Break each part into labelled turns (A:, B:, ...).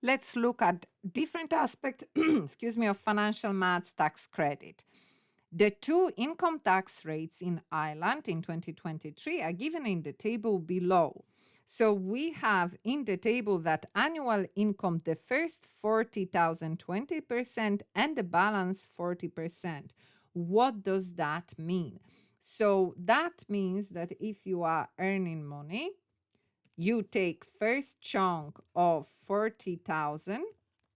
A: let's look at different aspects, excuse me, of financial maths tax credit. The two income tax rates in Ireland in 2023 are given in the table below. So we have in the table that annual income, the first 40,000, 20%, and the balance 40%. What does that mean? So that means that if you are earning money, you take first chunk of 40,000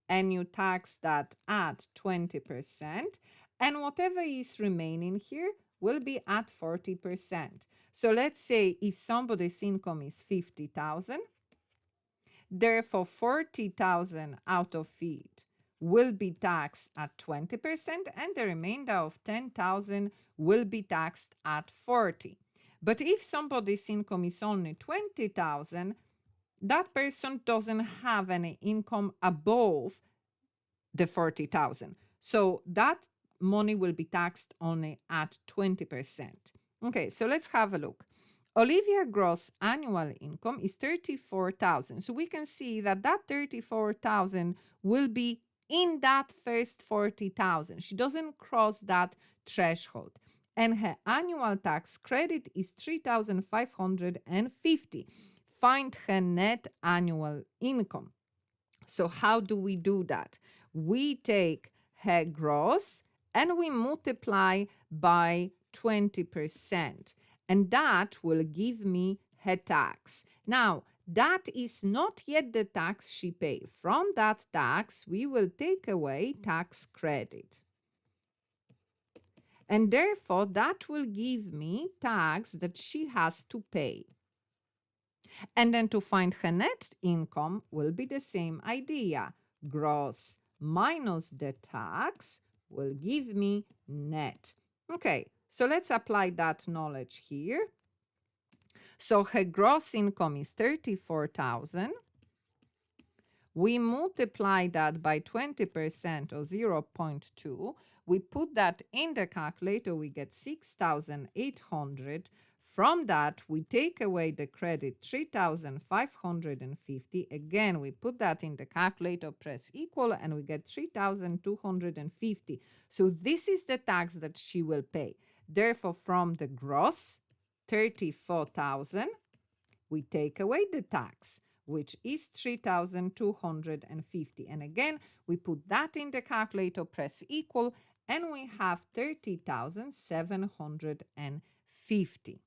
A: and you tax that at 20%, and whatever is remaining here will be at 40%. So let's say if somebody's income is 50,000, therefore 40,000 out of it will be taxed at 20%, and the remainder of 10,000 will be taxed at 40. But if somebody's income is only 20,000, that person doesn't have any income above the 40,000. So that money will be taxed only at 20%. Okay, so let's have a look. Olivia gross annual income is 34,000. So we can see that that 34,000 will be in that first 40,000. She doesn't cross that threshold. And her annual tax credit is 3,550. Find her net annual income. So how do we do that? We take her gross and we multiply by 20. And that will give me her tax. Now, that is not yet the tax she paid. From that tax, we will take away tax credit. And therefore, that will give me tax that she has to pay. And then to find her net income will be the same idea. Gross minus the tax will give me net. Okay, so let's apply that knowledge here. So her gross income is 34,000. We multiply that by 20% or 0.2. We put that in the calculator, we get 6,800. From that, we take away the credit 3,550. Again, we put that in the calculator, press equal, and we get 3,250. So this is the tax that she will pay. Therefore, from the gross, 34,000, we take away the tax, which is 3,250. And again, we put that in the calculator, press equal, and we have 30,750.